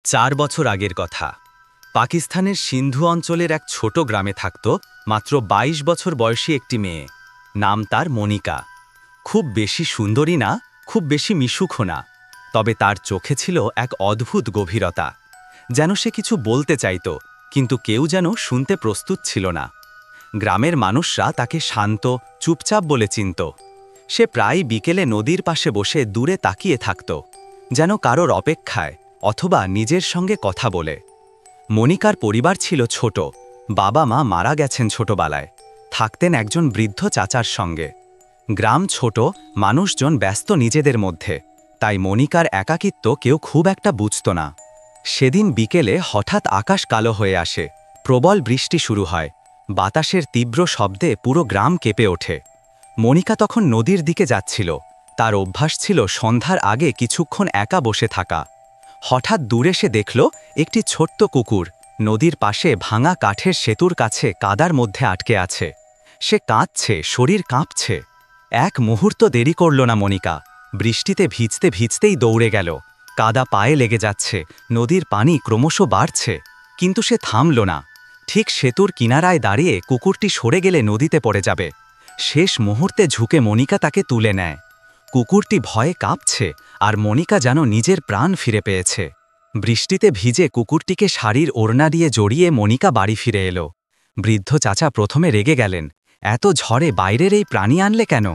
4 বছর আগের কথা। পাকিস্তানের সিন্ধু অঞ্চলের এক ছোট গ্রামে থাকত মাত্র 22 বছর বয়সী একটি মেয়ে। নাম তার মনিকা। খুব বেশি সুন্দরী না, খুব বেশি মিশুকও না, তবে তার চোখে ছিল এক অদ্ভুত গভীরতা। যেন সে কিছু বলতে চাইত, কিন্তু কেউ যেন শুনতে প্রস্তুত ছিল না। গ্রামের মানুষরা তাকে শান্ত, চুপচাপ বলে চিনত। সে প্রায় বিকেলে নদীর পাশে বসে দূরে তাকিয়ে থাকত, যেন কারোর অপেক্ষায় অথবা নিজের সঙ্গে কথা বলে। মনিকার পরিবার ছিল ছোট। বাবা মা মারা গেছেন ছোটবেলায়। থাকতেন একজন বৃদ্ধ চাচার সঙ্গে। গ্রাম ছোট, মানুষজন ব্যস্ত নিজেদের মধ্যে, তাই মনিকার একাকিত্ব কেউ খুব একটা বুঝত না। সেদিন বিকেলে হঠাৎ আকাশ কালো হয়ে আসে। প্রবল বৃষ্টি শুরু হয়। বাতাসের তীব্র শব্দে পুরো গ্রাম কেঁপে ওঠে। মনিকা তখন নদীর দিকে যাচ্ছিল। তার অভ্যাস ছিল সন্ধ্যার আগে কিছুক্ষণ একা বসে থাকা। হঠাৎ দূরে সে দেখল একটি ছোট্ট কুকুর নদীর পাশে ভাঙা কাঠের সেতুর কাছে কাদার মধ্যে আটকে আছে। সে কাঁদছে, শরীর কাঁপছে। এক মুহূর্ত দেরি করল না মনিকা। বৃষ্টিতে ভিজতে ভিজতেই দৌড়ে গেল। কাদা পায়ে লেগে যাচ্ছে, নদীর পানি ক্রমশ বাড়ছে, কিন্তু সে থামল না। ঠিক সেতুর কিনারায় দাঁড়িয়ে কুকুরটি সরে গেলে নদীতে পড়ে যাবে। শেষ মুহূর্তে ঝুঁকে মনিকা তাকে তুলে নেয়। কুকুরটি ভয়ে কাঁপছে, আর মনিকা যেন নিজের প্রাণ ফিরে পেয়েছে। বৃষ্টিতে ভিজে কুকুরটিকে শাড়ির ওড়না দিয়ে জড়িয়ে মনিকা বাড়ি ফিরে এলো। বৃদ্ধ চাচা প্রথমে রেগে গেলেন, এত ঝড়ে বাইরের এই প্রাণী আনলে কেন?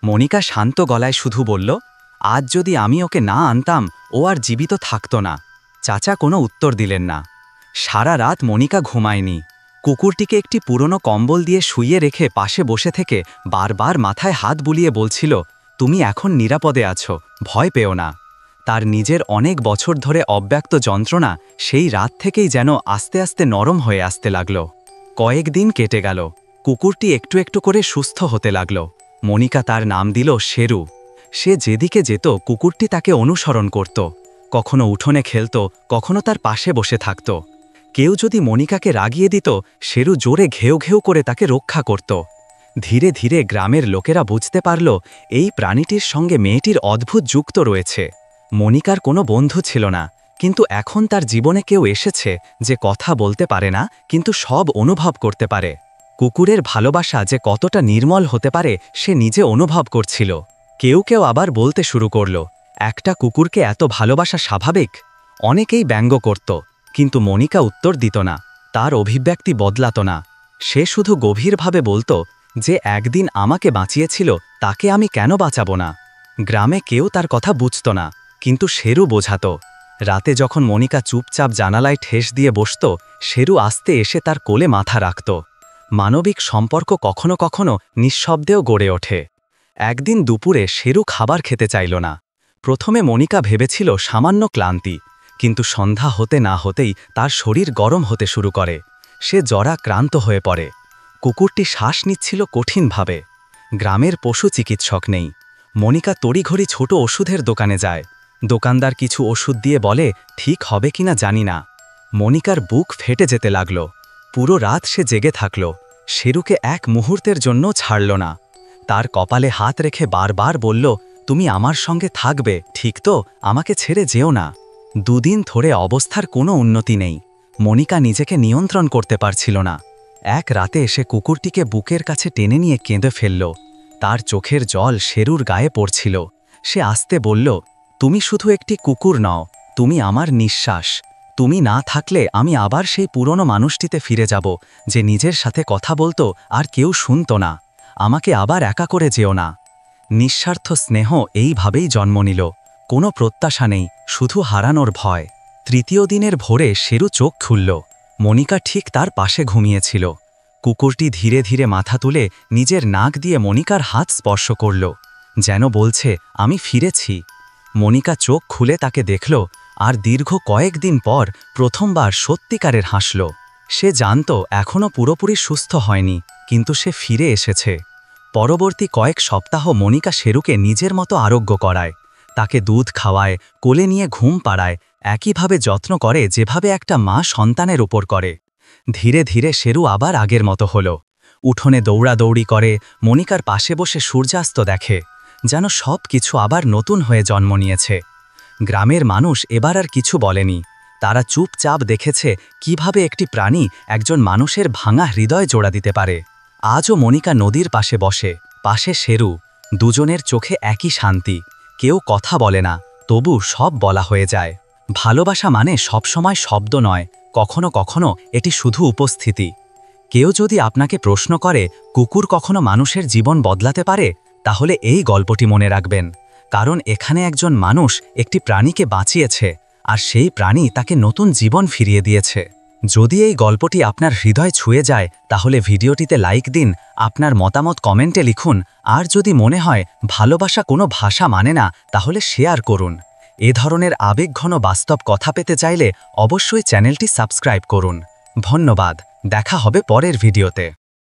মনিকা শান্ত গলায় শুধু বলল, আজ যদি আমি ওকে না আনতাম ও আর জীবিত থাকত না। চাচা কোনো উত্তর দিলেন না। সারা রাত মনিকা ঘুমায়নি। কুকুরটিকে একটি পুরনো কম্বল দিয়ে শুইয়ে রেখে পাশে বসে থেকে বারবার মাথায় হাত বুলিয়ে বলছিল, তুমি এখন নিরাপদে আছো, ভয় পেও না। তার নিজের অনেক বছর ধরে অব্যক্ত যন্ত্রণা সেই রাত থেকেই যেন আস্তে আস্তে নরম হয়ে আসতে লাগল। কয়েকদিন কেটে গেল। কুকুরটি একটু একটু করে সুস্থ হতে লাগল। মনিকা তার নাম দিল শেরু। সে যেদিকে যেত কুকুরটি তাকে অনুসরণ করত। কখনো উঠোনে খেলত, কখনো তার পাশে বসে থাকত। কেউ যদি মনিকাকে রাগিয়ে দিত, শেরু জোরে ঘেউ ঘেউ করে তাকে রক্ষা করত। ধীরে ধীরে গ্রামের লোকেরা বুঝতে পারল এই প্রাণীটির সঙ্গে মেয়েটির অদ্ভুত যুক্ত রয়েছে। মনিকার কোনো বন্ধু ছিল না, কিন্তু এখন তার জীবনে কেউ এসেছে যে কথা বলতে পারে না, কিন্তু সব অনুভব করতে পারে। কুকুরের ভালোবাসা যে কতটা নির্মল হতে পারে সে নিজে অনুভব করছিল। কেউ কেউ আবার বলতে শুরু করল, একটা কুকুরকে এত ভালোবাসা স্বাভাবিক? অনেকেই ব্যঙ্গ করত, কিন্তু মনিকা উত্তর দিত না। তার অভিব্যক্তি বদলাত না। সে শুধু গভীরভাবে বলতো, যে একদিন আমাকে বাঁচিয়েছিল তাকে আমি কেন বাঁচাবো না? গ্রামে কেউ তার কথা বুঝত না, কিন্তু শেরু বোঝাত। রাতে যখন মনিকা চুপচাপ জানালায় ঠেস দিয়ে বসত, শেরু আস্তে এসে তার কোলে মাথা রাখত। মানবিক সম্পর্ক কখনো কখনো নিঃশব্দেও গড়ে ওঠে। একদিন দুপুরে শেরু খাবার খেতে চাইল না। প্রথমে মনিকা ভেবেছিল সামান্য ক্লান্তি, কিন্তু সন্ধ্যা হতে না হতেই তার শরীর গরম হতে শুরু করে। সে জরাক্রান্ত হয়ে পড়ে। কুকুরটি শ্বাস নিচ্ছিল কঠিনভাবে। গ্রামের পশু চিকিৎসক নেই। মনিকা তড়িঘড়ি ছোট ওষুধের দোকানে যায়। দোকানদার কিছু ওষুধ দিয়ে বলে, ঠিক হবে কিনা জানি না। মনিকার বুক ফেটে যেতে লাগল। পুরো রাত সে জেগে থাকল। শেরুকে এক মুহূর্তের জন্য ছাড়ল না। তার কপালে হাত রেখে বারবার বলল, তুমি আমার সঙ্গে থাকবে, ঠিক তো? আমাকে ছেড়ে যেও না। দুদিন ধরে অবস্থার কোনো উন্নতি নেই। মনিকা নিজেকে নিয়ন্ত্রণ করতে পারছিল না। এক রাতে এসে কুকুরটিকে বুকের কাছে টেনে নিয়ে কেঁদে ফেলল। তার চোখের জল শেরুর গায়ে পড়ছিল। সে আস্তে বলল, তুমি শুধু একটি কুকুর নও, তুমি আমার নিঃশ্বাস। তুমি না থাকলে আমি আবার সেই পুরনো মানুষটিতে ফিরে যাব, যে নিজের সাথে কথা বলতো আর কেউ শুনত না। আমাকে আবার একা করে যেও না। নিঃস্বার্থ স্নেহ এইভাবেই জন্ম নিল। কোনো প্রত্যাশা নেই, শুধু হারানোর ভয়। তৃতীয় দিনের ভোরে শেরু চোখ খুলল। মনিকা ঠিক তার পাশে ঘুমিয়েছিল। কুকুরটি ধীরে ধীরে মাথা তুলে নিজের নাক দিয়ে মনিকার হাত স্পর্শ করল, যেন বলছে, আমি ফিরেছি। মনিকা চোখ খুলে তাকে দেখল, আর দীর্ঘ কয়েকদিন পর প্রথমবার সত্যিকারের হাসল। সে জানত এখনও পুরোপুরি সুস্থ হয়নি, কিন্তু সে ফিরে এসেছে। পরবর্তী কয়েক সপ্তাহ মনিকা শেরুকে নিজের মতো আরোগ্য করায়। তাকে দুধ খাওয়ায়, কোলে নিয়ে ঘুম পাড়ায়, একইভাবে যত্ন করে যেভাবে একটা মা সন্তানের উপর করে। ধীরে ধীরে শেরু আবার আগের মতো হল। উঠোনে দৌড়াদৌড়ি করে, মনিকার পাশে বসে সূর্যাস্ত দেখে, যেন সব কিছু আবার নতুন হয়ে জন্ম নিয়েছে। গ্রামের মানুষ এবার আর কিছু বলেনি। তারা চুপচাপ দেখেছে কিভাবে একটি প্রাণী একজন মানুষের ভাঙা হৃদয় জোড়া দিতে পারে। আজও মনিকা নদীর পাশে বসে, পাশে শেরু, দুজনের চোখে একই শান্তি। কেউ কথা বলে না, তবু সব বলা হয়ে যায়। ভালোবাসা মানে সবসময় শব্দ নয়, কখনো কখনো এটি শুধু উপস্থিতি। কেউ যদি আপনাকে প্রশ্ন করে কুকুর কখনো মানুষের জীবন বদলাতে পারে, তাহলে এই গল্পটি মনে রাখবেন। কারণ এখানে একজন মানুষ একটি প্রাণীকে বাঁচিয়েছে, আর সেই প্রাণী তাকে নতুন জীবন ফিরিয়ে দিয়েছে। যদি এই গল্পটি আপনার হৃদয় ছুঁয়ে যায়, তাহলে ভিডিওটিতে লাইক দিন, আপনার মতামত কমেন্টে লিখুন, আর যদি মনে হয় ভালোবাসা কোনো ভাষা মানে না, তাহলে শেয়ার করুন। এ ধরনের আবেগঘন বাস্তব কথা পেতে চাইলে অবশ্যই চ্যানেলটি সাবস্ক্রাইব করুন। ধন্যবাদ, দেখা হবে পরের ভিডিওতে।